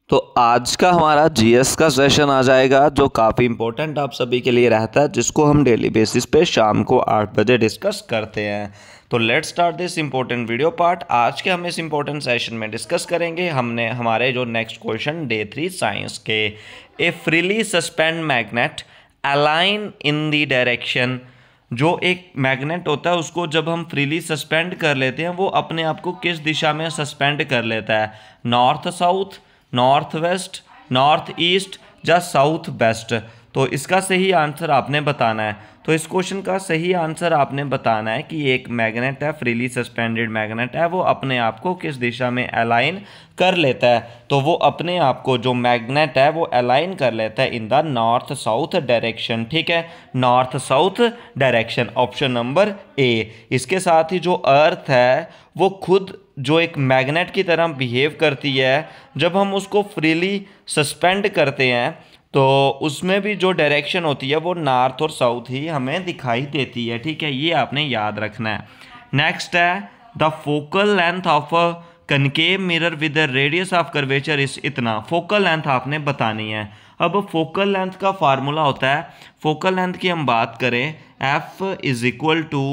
तो आज का हमारा जीएस का सेशन आ जाएगा जो काफ़ी इम्पोर्टेंट आप सभी के लिए रहता है, जिसको हम डेली बेसिस पे शाम को 8 बजे डिस्कस करते हैं। तो let's start this important video part. आज के हम इस इम्पोर्टेंट सेशन में डिस्कस करेंगे हमने हमारे जो नेक्स्ट क्वेश्चन डे 3 साइंस के, ए freely suspend magnet align in the direction. जो एक मैग्नेट होता है उसको जब हम फ्रीली सस्पेंड कर लेते हैं वो अपने आप को किस दिशा में सस्पेंड कर लेता है, north south, north west, north east या साउथ वेस्ट। तो इसका सही आंसर आपने बताना है। तो इस क्वेश्चन का सही आंसर आपने बताना है कि एक मैग्नेट है, फ्रीली सस्पेंडेड मैग्नेट है, वो अपने आप को किस दिशा में अलाइन कर लेता है। तो वो अपने आप को जो मैग्नेट है वो अलाइन कर लेता है in the north south direction. ठीक है, north south direction, option number A. इसके साथ ही जो अर्थ है वो खुद जो एक मैग्नेट की तरह बिहेव करती है, जब हम उसको फ्रीली सस्पेंड करते हैं तो उसमें भी जो डायरेक्शन होती है वो नॉर्थ और साउथ ही हमें दिखाई देती है। ठीक है, ये आपने याद रखना है। नेक्स्ट है the focal length of a concave mirror with the radius of curvature इस इतना। फोकल लेंथ आपने बतानी है। अब फोकल लेंथ का फार्मूला होता है, फोकल लेंथ की हम बात करें F is equal to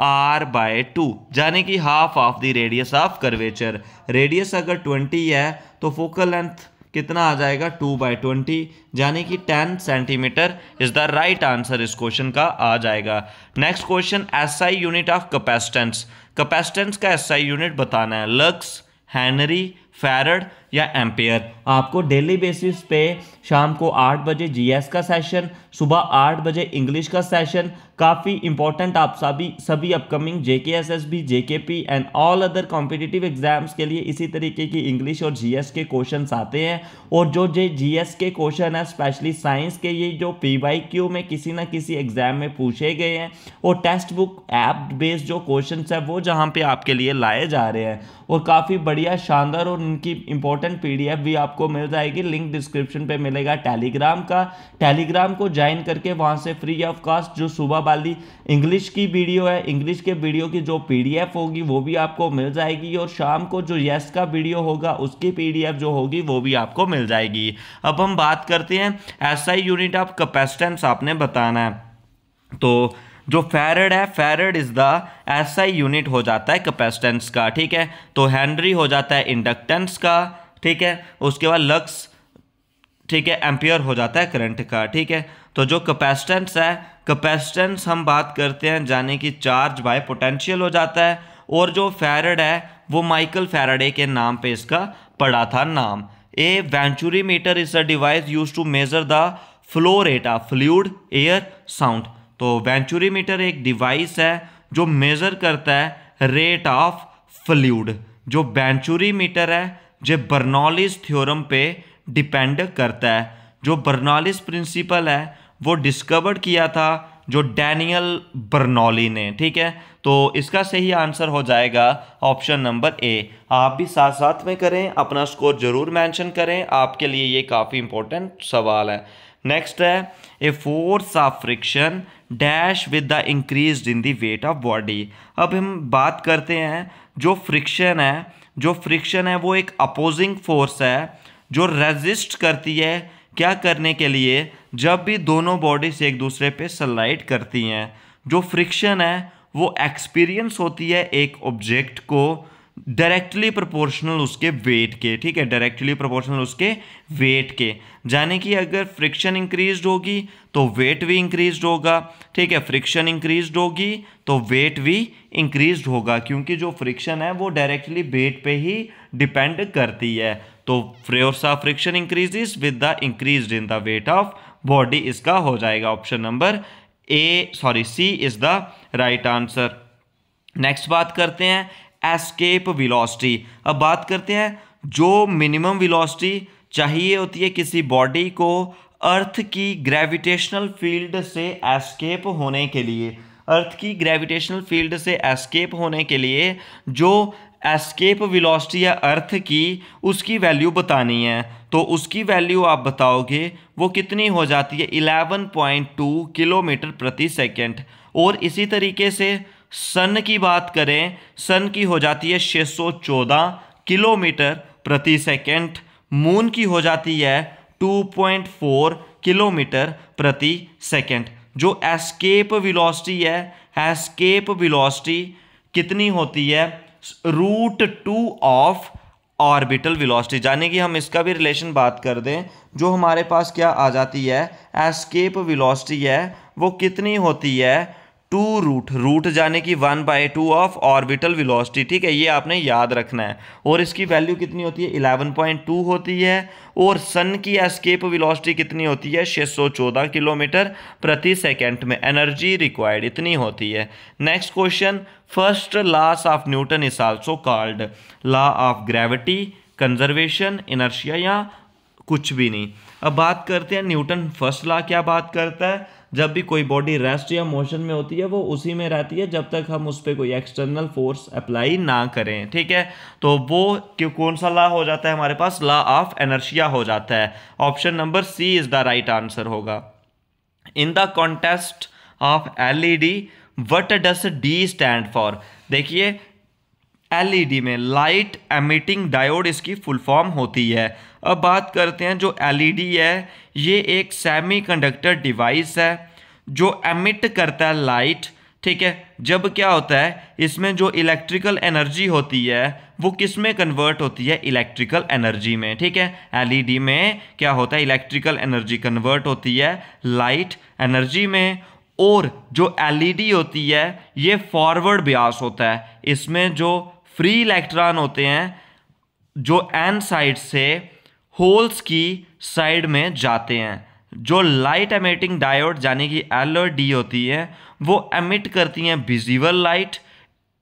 R/2, यानी कि half of the radius of curvature. Radius अगर 20 है तो फोकल लेंथ कितना आ जाएगा, 2/20, यानी कि 10 centimetre is the right answer इस क्वेश्चन का आ जाएगा। Next question, SI unit of capacitance. Capacitance का एसआई यूनिट बताना है, लक्स, हेनरी, फैरड या एम्पेयर। आपको डेली बेसिस पे शाम को 8 बजे जीएस का सेशन, सुबह 8 बजे इंग्लिश का सेशन, काफ़ी इंपॉर्टेंट आप सभी upcoming JKSSB, JKP and all other competitive exams के लिए इसी तरीके की इंग्लिश और जीएस के क्वेश्चंस आते हैं। और जो जीएस के क्वेश्चन है स्पेशली साइंस के, ये जो पीवाईक्यू में किसी ना किसी एग्जाम में पूछे गए हैं, और टेक्स्ट बुक ऐप बेस्ड जो क्वेश्चन है वो जहाँ पे आपके लिए लाए जा रहे हैं, और काफ़ी बढ़िया शानदार और इनकी इंपॉर्टेंट पीडीएफ भी आपको मिल जाएगी। लिंक डिस्क्रिप्शन पे मिलेगा टेलीग्राम का। टेलीग्राम को ज्वाइन करके वहाँ से फ्री ऑफ कॉस्ट जो सुबह वाली इंग्लिश की वीडियो है, इंग्लिश के वीडियो की जो पीडीएफ होगी वो भी आपको मिल जाएगी, और शाम को जो यस का वीडियो होगा उसकी पीडीएफ जो होगी वो भी आपको मिल जाएगी। अब हम बात करते हैं एसआई यूनिट ऑफ कैपेसिटेंस आपने बताना है। तो जो फैरड है, farad is the SI unit हो जाता है कैपेसिटेंस का। ठीक है, तो हेनरी हो जाता है इंडक्टेंस का। ठीक है, उसके बाद लक्स, ठीक है, एम्पियर हो जाता है करंट का। ठीक है, तो जो कैपेसिटेंस है, कैपेसिटेंस हम बात करते हैं जाने की चार्ज बाय पोटेंशियल हो जाता है। और जो फैरड है वो माइकल फैराडे के नाम पे इसका पड़ा था नाम। A venturimeter is a device use to measure the flow rate of fluid, air, sound. तो वेंचुरीमीटर एक डिवाइस है जो मेजर करता है रेट ऑफ फ्लूइड। जो वेंचुरीमीटर है जो बर्नौलीज थ्योरम पे डिपेंड करता है। जो बर्नौलीज प्रिंसिपल है वो डिस्कवर किया था जो डैनियल बर्नौली ने। ठीक है, तो इसका सही आंसर हो जाएगा ऑप्शन नंबर ए। आप भी साथ साथ में करें, अपना स्कोर जरूर मेंशन करें, आपके लिए ये काफ़ी इंपॉर्टेंट सवाल है। नेक्स्ट है, a force of friction dash with the increase in the weight of body. अब हम बात करते हैं जो फ्रिक्शन है, जो फ्रिक्शन है वो एक अपोजिंग फोर्स है जो रेजिस्ट करती है क्या करने के लिए, जब भी दोनों बॉडीज एक दूसरे पे स्लाइड करती हैं। जो फ्रिक्शन है वो एक्सपीरियंस होती है एक ऑब्जेक्ट को डायरेक्टली प्रोपोर्शनल उसके वेट के। ठीक है, डायरेक्टली प्रोपोर्शनल उसके वेट के, यानी कि अगर फ्रिक्शन इंक्रीज होगी तो वेट भी इंक्रीज होगा। ठीक है, फ्रिक्शन इंक्रीज होगी तो वेट भी इंक्रीज होगा, क्योंकि जो फ्रिक्शन है वो डायरेक्टली वेट पे ही डिपेंड करती है। तो force of friction increases with the increase in the weight of body, इसका हो जाएगा option number C is the right answer. Next बात करते हैं एस्केप वेलोसिटी। अब बात करते हैं जो मिनिमम वेलोसिटी चाहिए होती है किसी बॉडी को अर्थ की ग्रेविटेशनल फील्ड से एस्केप होने के लिए। अर्थ की ग्रेविटेशनल फील्ड से एस्केप होने के लिए जो एस्केप वेलोसिटी है अर्थ की, उसकी वैल्यू बतानी है। तो उसकी वैल्यू आप बताओगे वो कितनी हो जाती है, 11.2 किलोमीटर प्रति सेकेंड। और इसी तरीके से सन की बात करें, सन की हो जाती है 614 किलोमीटर प्रति सेकेंड। मून की हो जाती है 2.4 किलोमीटर प्रति सेकंड। जो एस्केप वेलोसिटी है, एस्केप वेलोसिटी कितनी होती है, √2 ऑफ ऑर्बिटल वेलोसिटी। यानी कि हम इसका भी रिलेशन बात कर दें, जो हमारे पास क्या आ जाती है, एस्केप वेलोसिटी है वो कितनी होती है, 2 रूट जाने की 1/2 ऑफ ऑर्बिटल वेलोसिटी। ठीक है, ये आपने याद रखना है। और इसकी वैल्यू कितनी होती है, 11.2 होती है। और सन की एस्केप वेलोसिटी कितनी होती है, 614 किलोमीटर प्रति सेकंड में एनर्जी रिक्वायर्ड इतनी होती है। Next question, first loss of Newton is also called law of gravity, conservation, inertia या कुछ भी नहीं। अब बात करते हैं न्यूटन फर्स्ट लॉ क्या बात करता है, जब भी कोई बॉडी रेस्ट या मोशन में होती है वो उसी में रहती है जब तक हम उस पर कोई एक्सटर्नल फोर्स अप्लाई ना करें। ठीक है, तो वो कौन सा लॉ हो जाता है हमारे पास, लॉ ऑफ इनर्शिया हो जाता है। Option number C is the right answer होगा। In the contest of LED what does D stand for. देखिए एलईडी में लाइट एमिटिंग डायोड इसकी फुल फॉर्म होती है। अब बात करते हैं जो एलईडी है ये एक सेमीकंडक्टर डिवाइस है जो एमिट करता है लाइट। ठीक है, जब क्या होता है इसमें जो इलेक्ट्रिकल एनर्जी होती है वो किस में कन्वर्ट होती है, इलेक्ट्रिकल एनर्जी में। ठीक है, एलईडी में क्या होता है, इलेक्ट्रिकल एनर्जी कन्वर्ट होती है लाइट एनर्जी में। और जो एलईडी होती है ये फॉरवर्ड बियास होता है, इसमें जो फ्री इलेक्ट्रॉन होते हैं जो एन साइड से होल्स की साइड में जाते हैं। जो लाइट एमिटिंग डायोड यानी कि एल और डी होती है वो एमिट करती हैं visible light,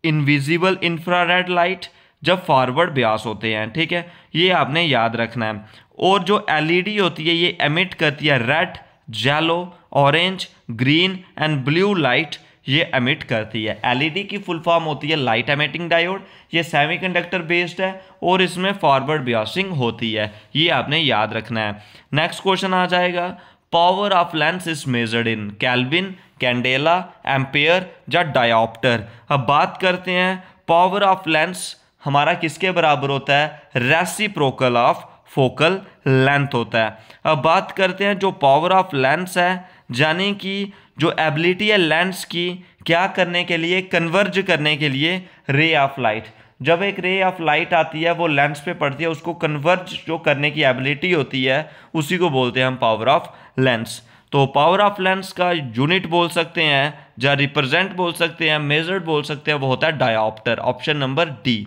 invisible infrared light जब फॉरवर्ड बियास होते हैं। ठीक है, ये आपने याद रखना है। और जो एलईडी होती है ये एमिट करती है red, yellow, orange, green and blue light ये एमिट करती है। एलईडी की फुल फॉर्म होती है लाइट एमिटिंग डायोड, ये सेमीकंडक्टर बेस्ड है और इसमें फॉरवर्ड बियासिंग होती है, ये आपने याद रखना है। नेक्स्ट क्वेश्चन आ जाएगा, power of lens is measured in kelvin, candela, ampere या डायोप्टर। अब बात करते हैं पावर ऑफ लेंस हमारा किसके बराबर होता है, रेसिप्रोकल ऑफ फोकल लेंथ होता है। अब बात करते हैं जो पावर ऑफ लेंस है यानी कि जो एबिलिटी है लेंस की क्या करने के लिए, कन्वर्ज करने के लिए रे ऑफ लाइट। जब एक रे ऑफ लाइट आती है वो लेंस पे पड़ती है, उसको कन्वर्ज जो करने की एबिलिटी होती है उसी को बोलते हैं हम पावर ऑफ लेंस। तो पावर ऑफ लेंस का यूनिट बोल सकते हैं या रिप्रेजेंट बोल सकते हैं, मेजर्ड बोल सकते हैं, वो होता है dioptre. Option number D.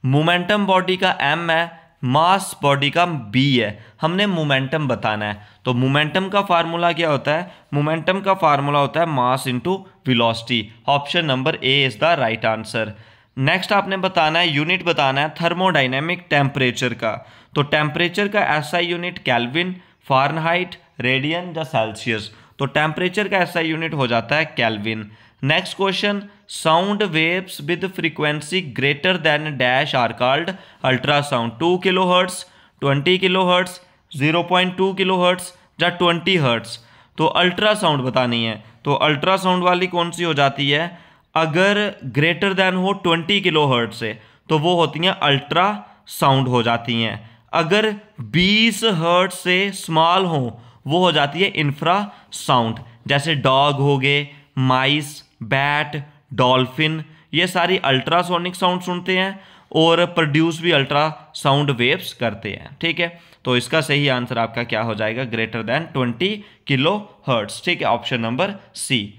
Momentum body का एम है, मास बॉडी का बी है, हमने मोमेंटम बताना है। तो मोमेंटम का फार्मूला क्या होता है, मोमेंटम का फार्मूला होता है mass into velocity. Option number A is the right answer. Next आपने बताना है, यूनिट बताना है थर्मोडायनेमिक टेम्परेचर का। तो टेम्परेचर का SI unit kelvin, Fahrenheit, radian या सेल्सियस। तो टेम्परेचर का एसआई यूनिट हो जाता है kelvin. Next question, sound waves with frequency greater than dash are called ultrasound. 2 kilohertz, 20 kilohertz, 0.2 kilohertz या 20 हर्ट्ज। तो अल्ट्रासाउंड बतानी है, तो अल्ट्रासाउंड वाली कौन सी हो जाती है, अगर ग्रेटर देन हो 20 किलोहर्ट्ज से तो वो होती हैं अल्ट्रा साउंड हो जाती हैं। अगर 20 हर्ट्ज से स्मॉल हो वो हो जाती है इंफ्रा साउंड। जैसे डॉग हो गए, माइस, बैट, डॉल्फिन, ये सारी अल्ट्रासोनिक साउंड सुनते हैं और प्रोड्यूस भी अल्ट्रा साउंड वेव्स करते हैं। ठीक है, तो इसका सही आंसर आपका क्या हो जाएगा, ग्रेटर देन 20 किलो हर्ट्ज। ठीक है, option number C.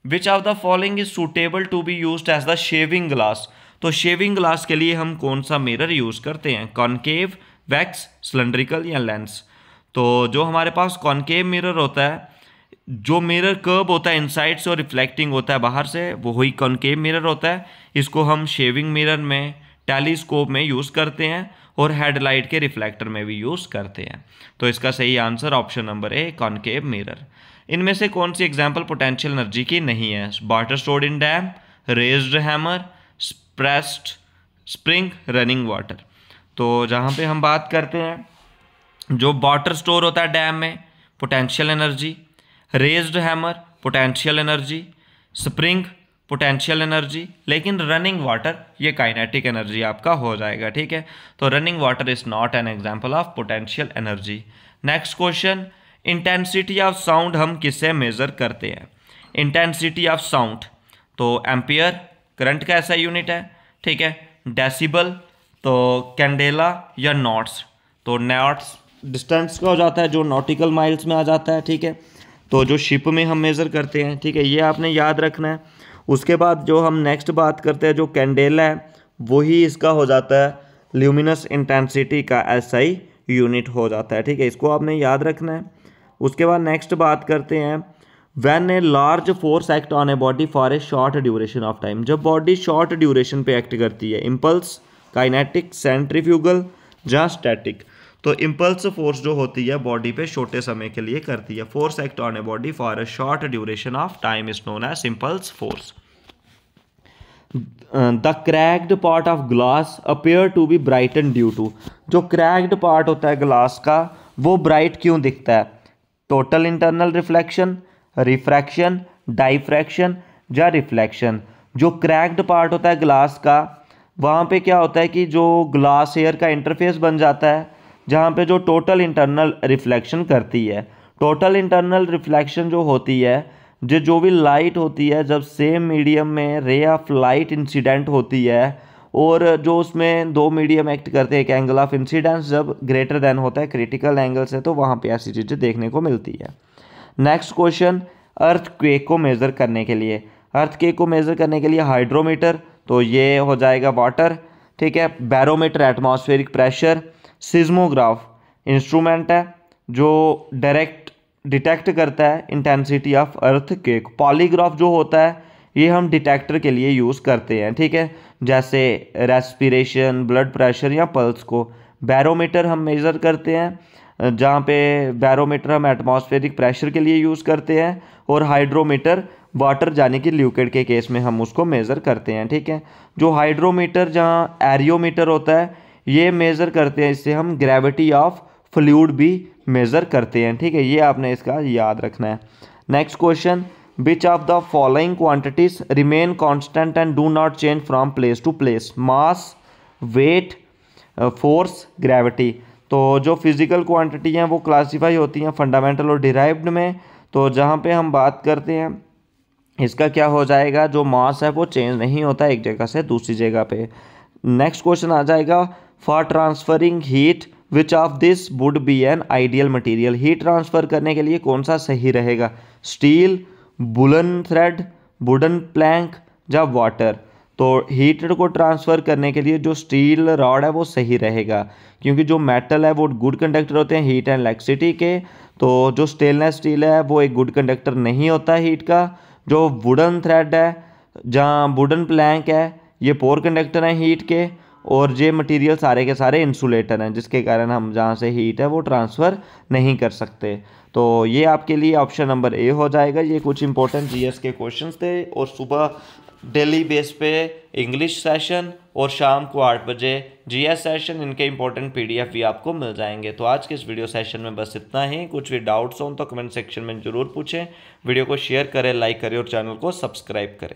Which of the following is suitable to be used as the shaving glass. तो शेविंग ग्लास के लिए हम कौन सा मिरर यूज करते हैं, कॉनकेव, वैक्स, सिलेंड्रिकल या लेंस। तो जो हमारे पास कॉनकेव मिरर होता है, जो मिरर कर्व होता है इनसाइड से और रिफ्लेक्टिंग होता है बाहर से, वो वही कॉनकेव मिरर होता है। इसको हम शेविंग मिरर में, टेलीस्कोप में यूज़ करते हैं और हेडलाइट के रिफ्लेक्टर में भी यूज़ करते हैं। तो इसका सही answer option number A, concave mirror. इनमें से कौन सी एग्जाम्पल पोटेंशियल एनर्जी की नहीं है, water stored in dam, raised hammer, pressed spring, running water. तो जहाँ पे हम बात करते हैं जो वाटर स्टोर होता है डैम में, potential energy, raised hammer potential energy, spring potential energy, लेकिन रनिंग वाटर ये काइनेटिक एनर्जी आपका हो जाएगा, ठीक है। तो running water is not an example of potential energy. Next question, intensity of sound हम किससे मेजर करते हैं? इंटेंसिटी ऑफ साउंड, तो एम्पियर करंट का ऐसा यूनिट है, ठीक है। डेसिबल, तो कैंडेला या नॉट्स, तो नॉट्स डिस्टेंस का हो जाता है जो नॉटिकल माइल्स में आ जाता है, ठीक है। तो जो शिप में हम मेज़र करते हैं, ठीक है, ये आपने याद रखना है। उसके बाद जो हम नेक्स्ट बात करते हैं, जो कैंडेला है वही इसका हो जाता है ल्यूमिनस इंटेंसिटी का एसआई यूनिट हो जाता है, ठीक है, इसको आपने याद रखना है। उसके बाद नेक्स्ट बात करते हैं, when a large force act on a body for a short duration of time, जब बॉडी शॉर्ट ड्यूरेशन पे एक्ट करती है, इम्पल्स, काइनेटिक, सेंट्रीफ्यूगल या स्टैटिक। तो इम्पल्स फोर्स जो होती है बॉडी पे छोटे समय के लिए करती है, force act on a body for a short duration of time is known as impulse force. The cracked part of glass appear to be brighten due to, जो क्रैक्ड पार्ट होता है ग्लास का वो ब्राइट क्यों दिखता है? Total internal reflection, refraction, diffraction या reflection. जो क्रैक्ड पार्ट होता है ग्लास का, वहाँ पे क्या होता है कि जो ग्लास एयर का इंटरफेस बन जाता है, जहाँ पे जो टोटल इंटरनल रिफ्लेक्शन करती है। टोटल इंटरनल रिफ्लेक्शन जो होती है, जो भी लाइट होती है, जब सेम मीडियम में रे ऑफ लाइट इंसिडेंट होती है और जो उसमें दो मीडियम एक्ट करते हैं, एक एंगल ऑफ इंसिडेंस जब ग्रेटर देन होता है क्रिटिकल एंगल से, तो वहाँ पे ऐसी चीज़ें देखने को मिलती है। नेक्स्ट क्वेश्चन, अर्थक्वेक को मेज़र करने के लिए, अर्थक्वेक को मेज़र करने के लिए हाइड्रोमीटर, तो ये हो जाएगा वाटर, ठीक है। Barometer atmospheric pressure, seismograph instrument है जो डायरेक्ट डिटेक्ट करता है इंटेंसिटी ऑफ अर्थक्वेक। पॉलीग्राफ जो होता है ये हम डिटेक्टर के लिए यूज़ करते हैं, ठीक है, जैसे रेस्पिरेशन, ब्लड प्रेशर या पल्स को। बैरोमीटर हम मेज़र करते हैं, जहाँ पे बैरोमीटर हम एटमॉस्फेरिक प्रेशर के लिए यूज़ करते हैं, और हाइड्रोमीटर वाटर जाने की लिक्विड के केस में हम उसको मेज़र करते हैं, ठीक है। जो हाइड्रोमीटर जहाँ एरियोमीटर होता है ये मेज़र करते हैं, इससे हम ग्रेविटी ऑफ फ्लूइड भी मेज़र करते हैं, ठीक है, ये आपने इसका याद रखना है। Next question, which of the following quantities remain constant and do not change from place to place? Mass, weight, force, gravity. तो जो फिजिकल क्वांटिटी हैं वो क्लासीफाई होती हैं फंडामेंटल और डिराइव्ड में। तो जहाँ पे हम बात करते हैं इसका क्या हो जाएगा, जो मास है वो चेंज नहीं होता एक जगह से दूसरी जगह पे। नेक्स्ट क्वेश्चन आ जाएगा, for transferring heat which of this would be an ideal material? Heat transfer करने के लिए कौन सा सही रहेगा? Steel, woollen thread, wooden plank या वाटर? तो हीट को ट्रांसफ़र करने के लिए जो स्टील रॉड है वो सही रहेगा, क्योंकि जो मेटल है वो गुड कंडक्टर होते हैं हीट एंड इलेक्ट्रिसिटी के। तो जो स्टेनलेस स्टील है वो एक गुड कंडक्टर नहीं होता हीट का। जो वुडन थ्रेड है, जहाँ वुडन प्लैंक है, ये पोर कंडक्टर हैं हीट के। और ये मटेरियल सारे के सारे इंसुलेटर हैं, जिसके कारण हम जहाँ से हीट है वो ट्रांसफ़र नहीं कर सकते। तो ये आपके लिए ऑप्शन नंबर ए हो जाएगा। ये कुछ इंपॉर्टेंट जीएस के क्वेश्चंस थे, और सुबह डेली बेस पे इंग्लिश सेशन और शाम को 8 बजे जीएस सेशन, इनके इंपॉर्टेंट पीडीएफ भी आपको मिल जाएंगे। तो आज के इस वीडियो सेशन में बस इतना ही। कुछ भी डाउट्स हों तो कमेंट सेक्शन में ज़रूर पूछें। वीडियो को शेयर करें, लाइक करें और चैनल को सब्सक्राइब करें।